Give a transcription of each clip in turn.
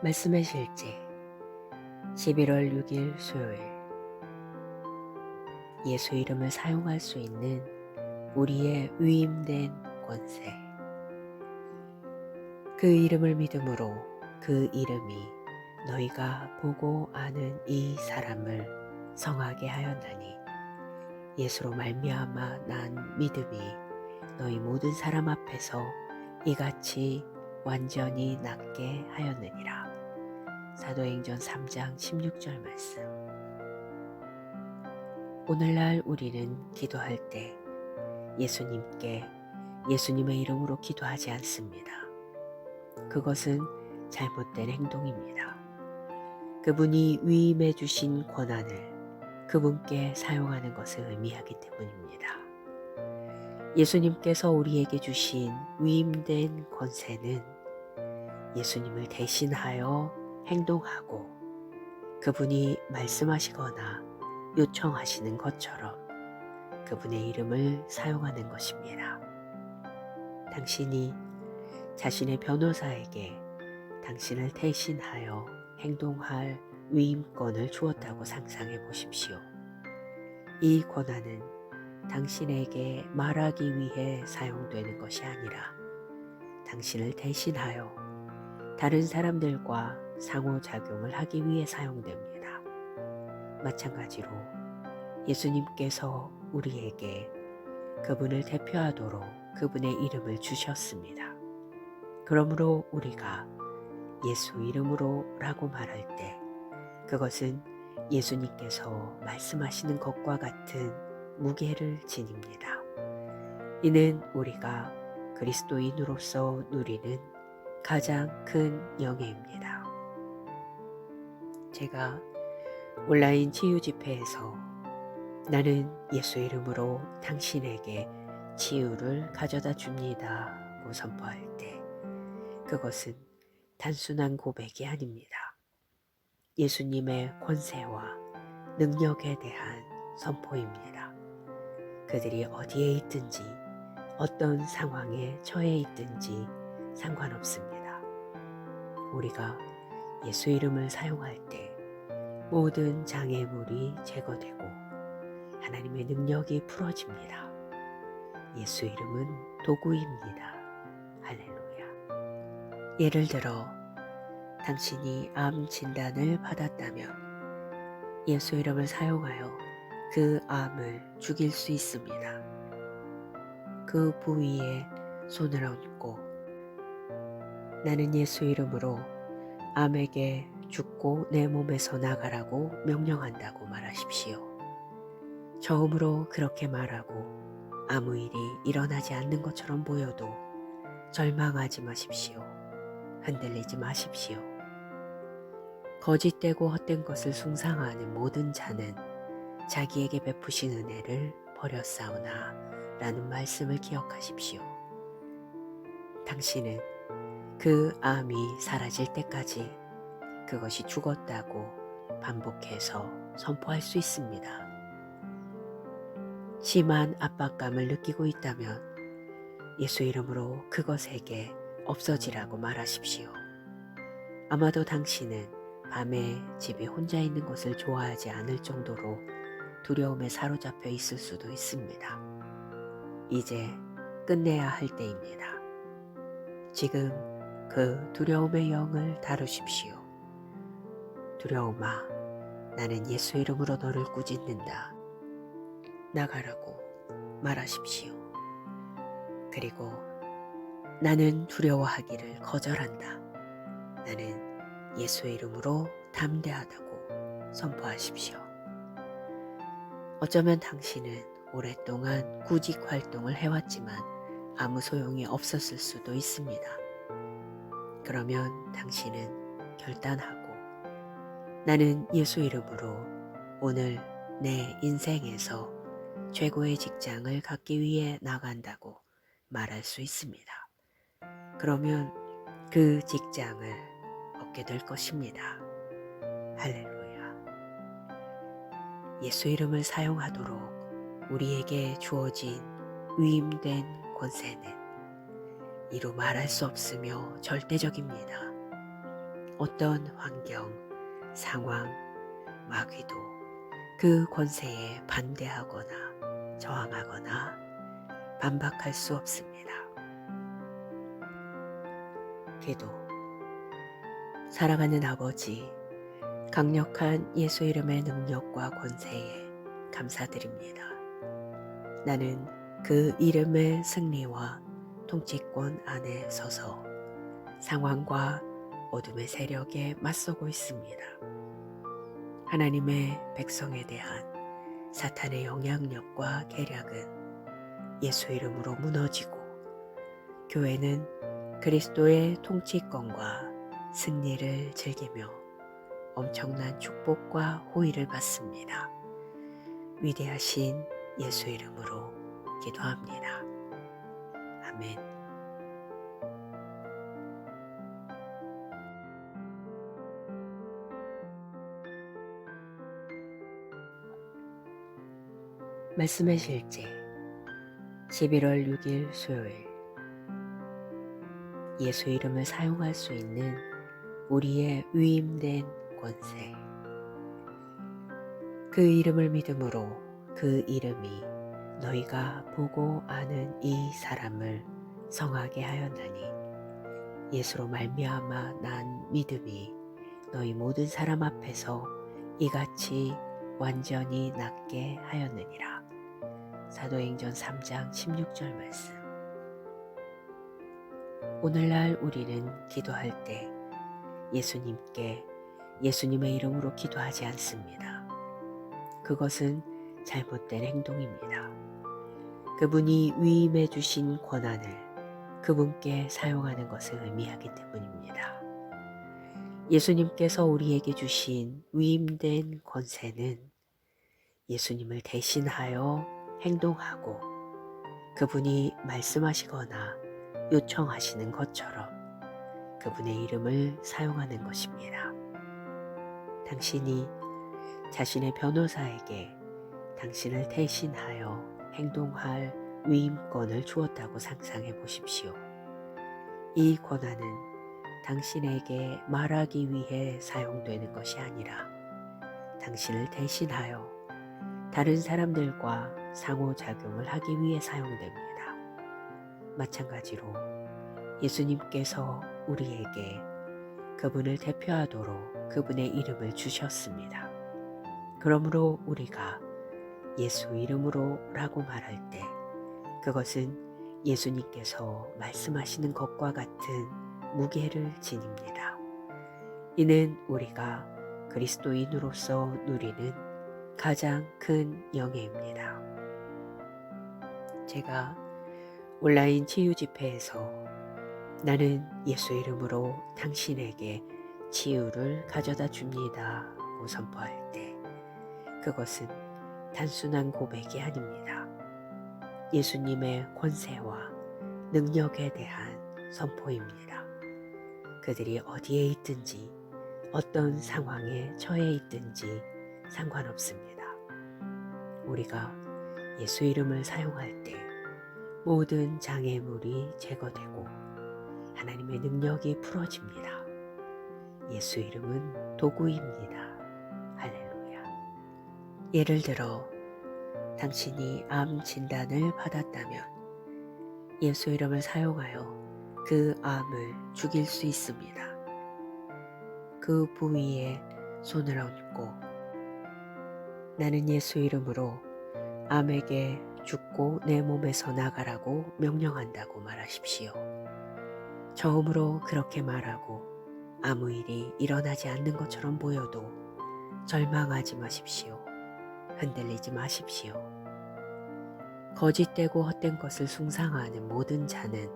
말씀의 실제 11월 6일 수요일. 예수 이름을 사용할 수 있는 우리의 위임된 권세. 그 이름을 믿음으로 그 이름이 너희가 보고 아는 이 사람을 성하게 하였나니 예수로 말미암아 난 믿음이 너희 모든 사람 앞에서 이같이 완전히 낫게 하였느니라. 사도행전 3장 16절 말씀. 오늘날 우리는 기도할 때 예수님의 이름으로 기도하지 않습니다. 그것은 잘못된 행동입니다. 그분이 위임해 주신 권한을 그분께 사용하는 것을 의미하기 때문입니다. 예수님께서 우리에게 주신 위임된 권세는 예수님을 대신하여 행동하고 그분이 말씀하시거나 요청하시는 것처럼 그분의 이름을 사용하는 것입니다. 당신이 자신의 변호사에게 당신을 대신하여 행동할 위임권을 주었다고 상상해 보십시오. 이 권한은 당신에게 말하기 위해 사용되는 것이 아니라 당신을 대신하여 다른 사람들과 상호작용을 하기 위해 사용됩니다. 마찬가지로 예수님께서 우리에게 그분을 대표하도록 그분의 이름을 주셨습니다. 그러므로 우리가 예수 이름으로 라고 말할 때 그것은 예수님께서 말씀하시는 것과 같은 무게를 지닙니다. 이는 우리가 그리스도인으로서 누리는 가장 큰 영예입니다. 제가 온라인 치유 집회에서 나는 예수 이름으로 당신에게 치유를 가져다 줍니다고 선포할 때 그것은 단순한 고백이 아닙니다. 예수님의 권세와 능력에 대한 선포입니다. 그들이 어디에 있든지 어떤 상황에 처해 있든지 상관없습니다. 우리가 예수 이름을 사용할 때 모든 장애물이 제거되고 하나님의 능력이 풀어집니다. 예수 이름은 도구입니다. 할렐루야. 예를 들어 당신이 암 진단을 받았다면 예수 이름을 사용하여 그 암을 죽일 수 있습니다. 그 부위에 손을 얹고 나는 예수 이름으로 암에게 죽고 내 몸에서 나가라고 명령한다고 말하십시오. 처음으로 그렇게 말하고 아무 일이 일어나지 않는 것처럼 보여도 절망하지 마십시오. 흔들리지 마십시오. 거짓되고 헛된 것을 숭상하는 모든 자는 자기에게 베푸신 은혜를 버렸사오나 라는 말씀을 기억하십시오. 당신은 그 암이 사라질 때까지 그것이 죽었다고 반복해서 선포할 수 있습니다. 심한 압박감을 느끼고 있다면 예수 이름으로 그것에게 없어지라고 말하십시오. 아마도 당신은 밤에 집에 혼자 있는 것을 좋아하지 않을 정도로 두려움에 사로잡혀 있을 수도 있습니다. 이제 끝내야 할 때입니다. 지금 그 두려움의 영을 다루십시오. 두려움아, 나는 예수 이름으로 너를 꾸짖는다. 나가라고 말하십시오. 그리고 나는 두려워하기를 거절한다. 나는 예수 이름으로 담대하다고 선포하십시오. 어쩌면 당신은 오랫동안 구직 활동을 해왔지만 아무 소용이 없었을 수도 있습니다. 그러면 당신은 결단하고 나는 예수 이름으로 오늘 내 인생에서 최고의 직장을 갖기 위해 나간다고 말할 수 있습니다. 그러면 그 직장을 얻게 될 것입니다. 할렐루야. 예수 이름을 사용하도록 우리에게 주어진 위임된 권세는 이루 말할 수 없으며 절대적입니다. 어떤 환경, 상황, 마귀도 그 권세에 반대하거나 저항하거나 반박할 수 없습니다. 기도. 살아가는 아버지, 강력한 예수 이름의 능력과 권세에 감사드립니다. 나는 그 이름의 승리와 통치권 안에 서서 상황과 어둠의 세력에 맞서고 있습니다. 하나님의 백성에 대한 사탄의 영향력과 계략은 예수 이름으로 무너지고 교회는 그리스도의 통치권과 승리를 즐기며 엄청난 축복과 호의를 받습니다. 위대하신 예수 이름으로 기도합니다. 아멘. 말씀의 실제 11월 6일 수요일. 예수 이름을 사용할 수 있는 우리의 위임된 권세. 그 이름을 믿음으로 그 이름이 너희가 보고 아는 이 사람을 성하게 하였나니 예수로 말미암아 난 믿음이 너희 모든 사람 앞에서 이같이 완전히 낫게 하였느니라. 사도행전 3장 16절 말씀. 오늘날 우리는 기도할 때 예수님께 예수님의 이름으로 기도하지 않습니다. 그것은 잘못된 행동입니다. 그분이 위임해 주신 권한을 그분께 사용하는 것을 의미하기 때문입니다. 예수님께서 우리에게 주신 위임된 권세는 예수님을 대신하여 행동하고 그분이 말씀하시거나 요청하시는 것처럼 그분의 이름을 사용하는 것입니다. 당신이 자신의 변호사에게 당신을 대신하여 행동할 위임권을 주었다고 상상해 보십시오. 이 권한은 당신에게 말하기 위해 사용되는 것이 아니라 당신을 대신하여 다른 사람들과 상호작용을 하기 위해 사용됩니다. 마찬가지로 예수님께서 우리에게 그분을 대표하도록 그분의 이름을 주셨습니다. 그러므로 우리가 예수 이름으로 라고 말할 때 그것은 예수님께서 말씀하시는 것과 같은 무게를 지닙니다. 이는 우리가 그리스도인으로서 누리는 가장 큰 영예입니다. 제가 온라인 치유 집회에서 나는 예수 이름으로 당신에게 치유를 가져다 줍니다고 선포할 때 그것은 단순한 고백이 아닙니다. 예수님의 권세와 능력에 대한 선포입니다. 그들이 어디에 있든지 어떤 상황에 처해 있든지 상관없습니다. 우리가 예수 이름을 사용할 때 모든 장애물이 제거되고 하나님의 능력이 풀어집니다. 예수 이름은 도구입니다. 할렐루야. 예를 들어 당신이 암 진단을 받았다면 예수 이름을 사용하여 그 암을 죽일 수 있습니다. 그 부위에 손을 얹고 나는 예수 이름으로 암에게 죽고 내 몸에서 나가라고 명령한다고 말하십시오. 처음으로 그렇게 말하고 아무 일이 일어나지 않는 것처럼 보여도 절망하지 마십시오. 흔들리지 마십시오. 거짓되고 헛된 것을 숭상하는 모든 자는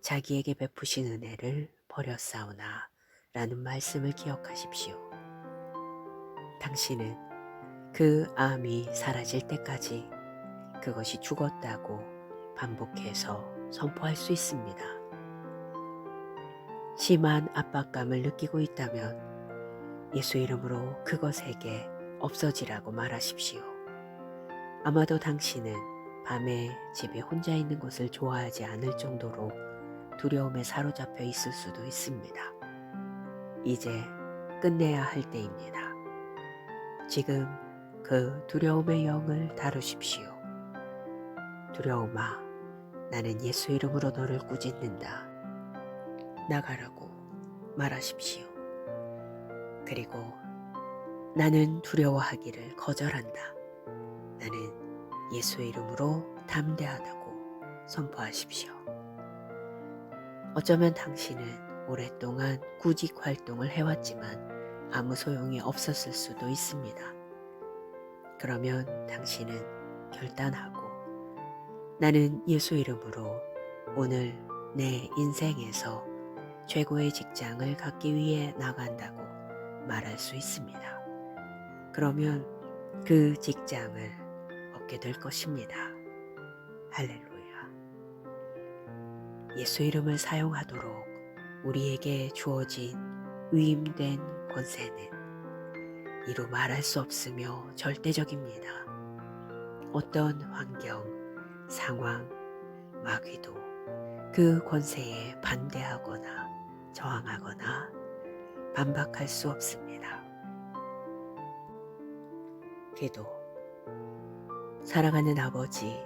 자기에게 베푸신 은혜를 버렸사오나 라는 말씀을 기억하십시오. 당신은 그 암이 사라질 때까지 그것이 죽었다고 반복해서 선포할 수 있습니다. 심한 압박감을 느끼고 있다면 예수 이름으로 그것에게 없어지라고 말하십시오. 아마도 당신은 밤에 집에 혼자 있는 것을 좋아하지 않을 정도로 두려움에 사로잡혀 있을 수도 있습니다. 이제 끝내야 할 때입니다. 지금 그 두려움의 영을 다루십시오. 두려움아, 나는 예수 이름으로 너를 꾸짖는다. 나가라고 말하십시오. 그리고 나는 두려워하기를 거절한다. 나는 예수 이름으로 담대하다고 선포하십시오. 어쩌면 당신은 오랫동안 구직 활동을 해왔지만 아무 소용이 없었을 수도 있습니다. 그러면 당신은 결단하고 나는 예수 이름으로 오늘 내 인생에서 최고의 직장을 갖기 위해 나간다고 말할 수 있습니다. 그러면 그 직장을 얻게 될 것입니다. 할렐루야. 예수 이름을 사용하도록 우리에게 주어진 위임된 권세는 이루 말할 수 없으며 절대적입니다. 어떤 환경, 상황, 마귀도 그 권세에 반대하거나 저항하거나 반박할 수 없습니다. 기도. 사랑하는 아버지,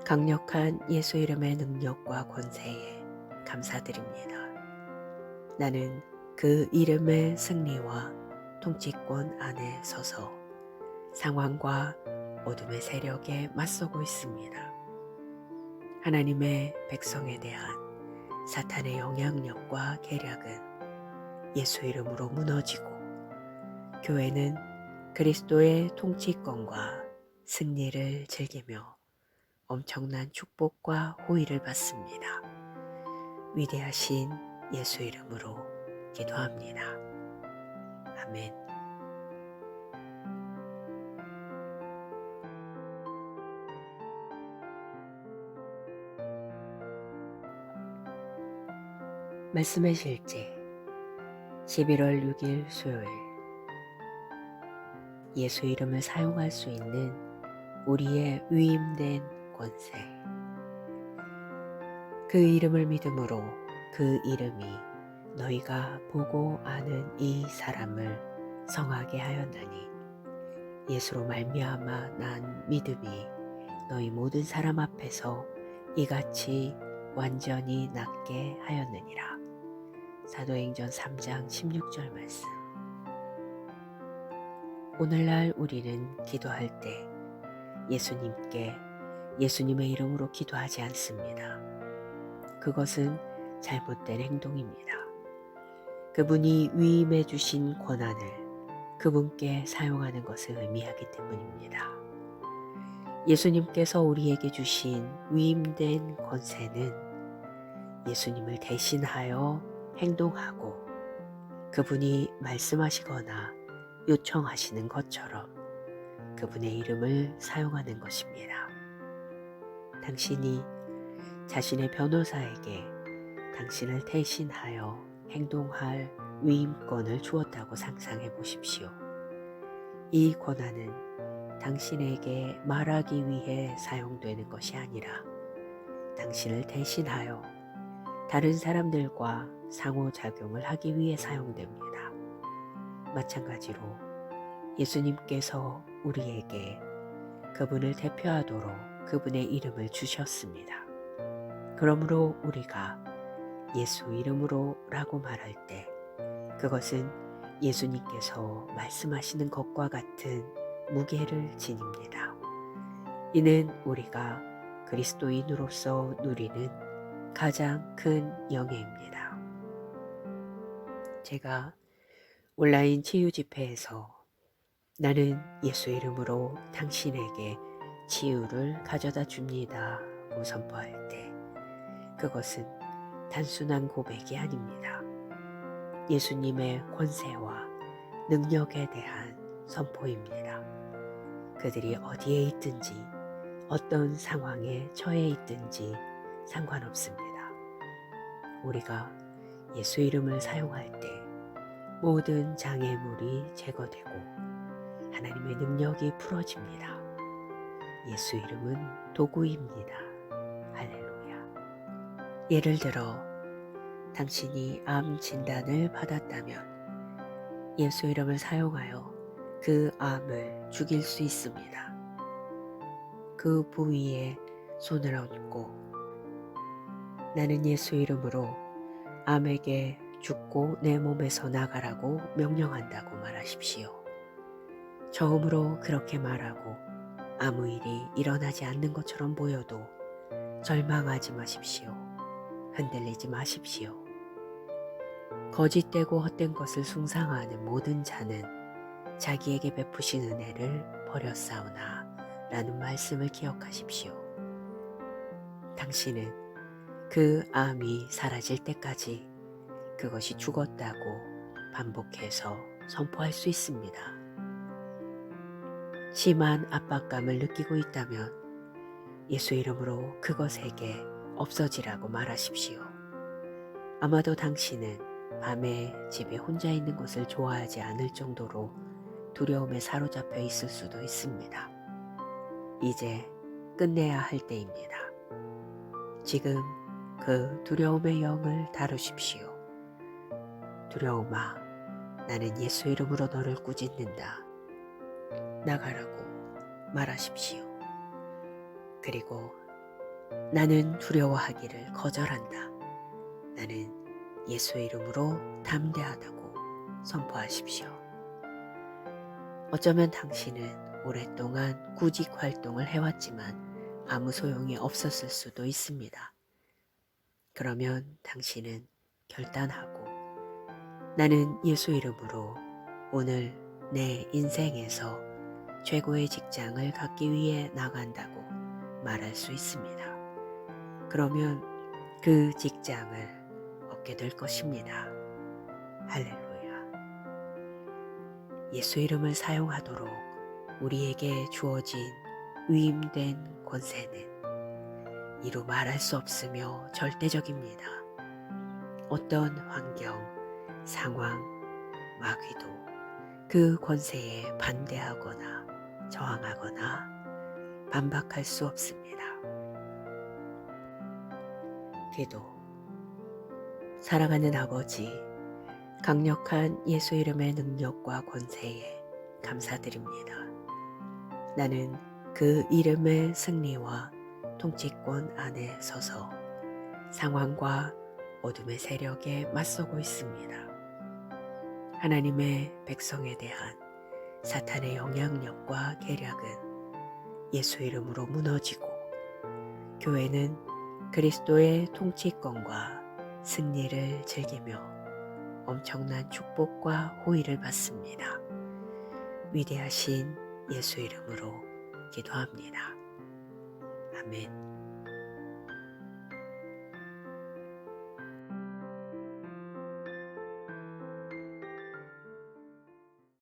강력한 예수 이름의 능력과 권세에 감사드립니다. 나는 그 이름의 승리와 통치권 안에 서서 상황과 어둠의 세력에 맞서고 있습니다. 하나님의 백성에 대한 사탄의 영향력과 계략은 예수 이름으로 무너지고 교회는 그리스도의 통치권과 승리를 즐기며 엄청난 축복과 호의를 받습니다. 위대하신 예수 이름으로 기도합니다. 아멘. 말씀의 실제 11월 6일 수요일. 예수 이름을 사용할 수 있는 우리의 위임된 권세. 그 이름을 믿음으로 그 이름이 너희가 보고 아는 이 사람을 성하게 하였나니 예수로 말미암아 난 믿음이 너희 모든 사람 앞에서 이같이 완전히 낫게 하였느니라. 사도행전 3장 16절 말씀. 오늘날 우리는 기도할 때 예수님께 예수님의 이름으로 기도하지 않습니다. 그것은 잘못된 행동입니다. 그분이 위임해 주신 권한을 그분께 사용하는 것을 의미하기 때문입니다. 예수님께서 우리에게 주신 위임된 권세는 예수님을 대신하여 행동하고 그분이 말씀하시거나 요청하시는 것처럼 그분의 이름을 사용하는 것입니다. 당신이 자신의 변호사에게 당신을 대신하여 행동할 위임권을 주었다고 상상해 보십시오. 이 권한은 당신에게 말하기 위해 사용되는 것이 아니라 당신을 대신하여 다른 사람들과 상호작용을 하기 위해 사용됩니다. 마찬가지로 예수님께서 우리에게 그분을 대표하도록 그분의 이름을 주셨습니다. 그러므로 우리가 예수 이름으로 라고 말할 때 그것은 예수님께서 말씀하시는 것과 같은 무게를 지닙니다. 이는 우리가 그리스도인으로서 누리는 가장 큰 영예입니다. 제가 온라인 치유 집회에서 나는 예수 이름으로 당신에게 치유를 가져다 줍니다고 선포할 때 그것은 단순한 고백이 아닙니다. 예수님의 권세와 능력에 대한 선포입니다. 그들이 어디에 있든지 어떤 상황에 처해 있든지 상관없습니다. 우리가 예수 이름을 사용할 때 모든 장애물이 제거되고 하나님의 능력이 풀어집니다. 예수 이름은 도구입니다. 할렐루야. 예를 들어 당신이 암 진단을 받았다면 예수 이름을 사용하여 그 암을 죽일 수 있습니다. 그 부위에 손을 얹고 나는 예수 이름으로 암에게 죽고 내 몸에서 나가라고 명령한다고 말하십시오. 처음으로 그렇게 말하고 아무 일이 일어나지 않는 것처럼 보여도 절망하지 마십시오. 흔들리지 마십시오. 거짓되고 헛된 것을 숭상하는 모든 자는 자기에게 베푸신 은혜를 버렸사오나 라는 말씀을 기억하십시오. 당신은 그 암이 사라질 때까지 그것이 죽었다고 반복해서 선포할 수 있습니다. 심한 압박감을 느끼고 있다면 예수 이름으로 그것에게 없어지라고 말하십시오. 아마도 당신은 밤에 집에 혼자 있는 것을 좋아하지 않을 정도로 두려움에 사로잡혀 있을 수도 있습니다. 이제 끝내야 할 때입니다. 지금 그 두려움의 영을 다루십시오. 두려움아, 나는 예수 이름으로 너를 꾸짖는다. 나가라고 말하십시오. 그리고 나는 두려워하기를 거절한다. 나는 예수 이름으로 담대하다고 선포하십시오. 어쩌면 당신은 오랫동안 구직 활동을 해왔지만 아무 소용이 없었을 수도 있습니다. 그러면 당신은 결단하고 나는 예수 이름으로 오늘 내 인생에서 최고의 직장을 갖기 위해 나간다고 말할 수 있습니다. 그러면 그 직장을 얻게 될 것입니다. 할렐루야. 예수 이름을 사용하도록 우리에게 주어진 위임된 권세는 이루 말할 수 없으며 절대적입니다. 어떤 환경, 상황, 마귀도 그 권세에 반대하거나 저항하거나 반박할 수 없습니다. 기도. 사랑하는 아버지, 강력한 예수 이름의 능력과 권세에 감사드립니다. 나는 그 이름의 승리와 통치권 안에 서서 상황과 어둠의 세력에 맞서고 있습니다. 하나님의 백성에 대한 사탄의 영향력과 계략은 예수 이름으로 무너지고 교회는 그리스도의 통치권과 승리를 즐기며 엄청난 축복과 호의를 받습니다. 위대하신 예수 이름으로 기도합니다. 아멘.